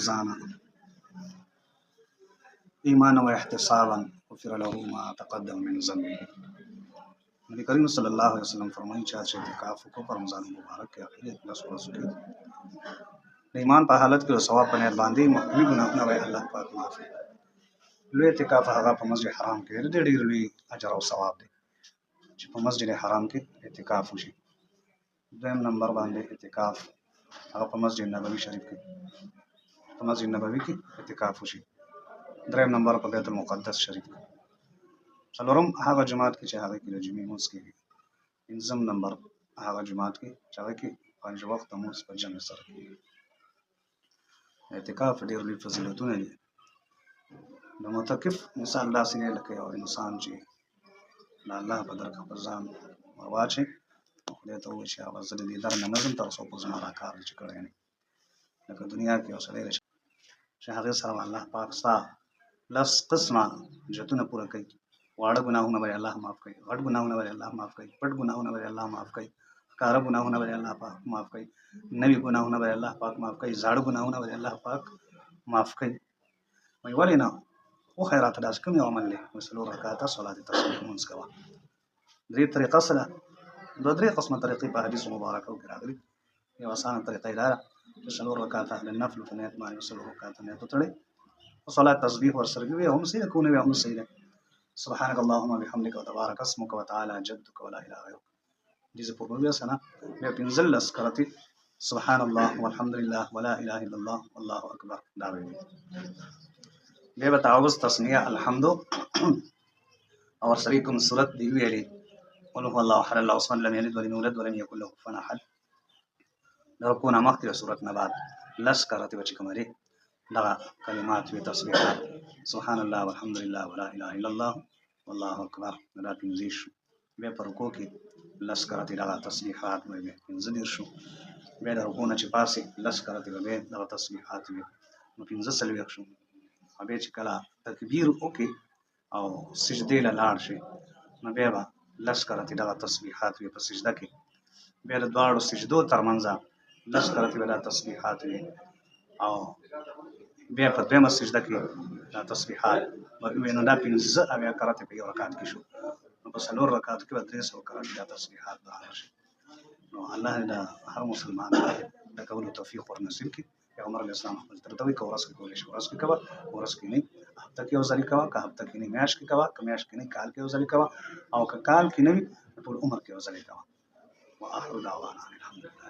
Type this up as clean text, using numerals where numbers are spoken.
रमज़ान ईमाना व इहतिसाबन गुफ़िर लहू मा तक़द्दम मिन ज़न्बिही। नबी करीम सल्लल्लाहु अलैहि वसल्लम फरमाई चाहे इतिकाफ को रमज़ान मुबारक के आखिरी 10 रोज़ के ईमान पर हालत के सवाब पनेर बांधी मखमी गुनाहना व अल्लाह पाक माफ़ी लुई इतिकाफ हगा पर मस्जिद हराम के डेढ़ लुई अजर और सवाब दे पर मस्जिद हराम के इतिकाफ हुई। दोम नंबर बांधे इतिकाफ हगा पर मस्जिद नबवी शरीफ के मस्जिद नबवी की इतिकाफ हुई। द्रेम नंबर पर बैतुल मुक़द्दस शरीफ के सलोरम हगा जमात की चाहे की जुमे मुस के इंजम नंबर हगा जमात की चाहे की पांच वक्त मुस पर जमे सर की इतिकाफ डेर लुई फजीलतुन दि न मुतकिफ मिसाल दासिने लके और इंसान जी अल्लाह बदर का फजान वाचे खुदे तो विषय वजद दी दर नजम तर सो पुजना राकार चिकड़े ने लके दुनिया की औसले शहर सर अल्लाह पाक सा लस किस्मा जतुन पूरा कई वाड़ गुनाहों बरे अल्लाह माफ कई घट गुनाहों बरे अल्लाह माफ कई पट गुनाहों बरे अल्लाह माफ कई कार गुनाहों बरे अल्लाह पाक माफ कई नवी गुनाहों बरे अल्लाह पाक माफ कई झाड़ गुनाहों बरे अल्लाह पाक माफ कई वही वाले ना वो खैरात दास कम अमल ले वसलो रकाता सलात तस्बीह मुनस्कवा दरी तरीका सला दो दरी قسم तरीके पर हदीस मुबारक हो गिरादरी ये आसान तरीका इलारा वसलो रकाता नफल फनेत मान वसलो रकाता ने तो तड़े सलात तस्बीह वर सरगी वे हम से कोने वे हम से सुब्हानक अल्लाहुम्मा बिहम्दिक व तबारक अस्मुक व तआला जद्दुक व ला इलाहा गैरुक जिसे पुरबे सना वे पिंजल लस्करती सुब्हानल्लाह वल्हम्दुलिल्लाह व ला इलाहा इल्लल्लाह वल्लाहु अकबर दावे बे बताओ तस्निया अल्हम्दु और शरीकुम सूरत दी हुई है क़ुल हुवल्लाहु अहद अल्लाहु समद लम यलिद व लम यूलद व लम यकुल लहु कुफुवन अहद दरको नमक की सूरत नबाद लस्करती बची कमरे लगा कलिमात व तस्बीहात सुब्हानल्लाह वल्हम्दुलिल्लाह व ला इलाहा इल्लल्लाह वल्लाहु अकबर दा पिंजिश बे परको की लस्करती लगा तस्बीहात में पिंजदिरशु बे दरको न चिपासी लस्करती बे लगा तस्बीहात में पिंजसलवेशु अबे चिकला तकबीर ओके और सिजदे लाड़ से नबेबा लस्करती लगा तस्बीहात में पर सिजदा की बे द्वार सिजदो तरमंजा लस्करती लगा तस्बीहात में और बे पर बे सिजदा की तस्बीहात वे नो दा पिंज अबे करते पे रकात की शो बस लोर रकात के बाद सो करते दा तस्बीहात दा नो अल्लाह दा हर मुसलमान दा कबूल तौफीक और नसीब की पैगंबर इस्लाम तरतवी को रस को लेश रस की कबा रस की नहीं हफ्ता की वजरी कबा का हफ्ता की नहीं मैश की कबा का मैश की नहीं काल की वजरी कबा और का काल की नहीं पूरी उम्र की वजरी कबा व आखिर दावाना अल्हम्दुलिल्लाह।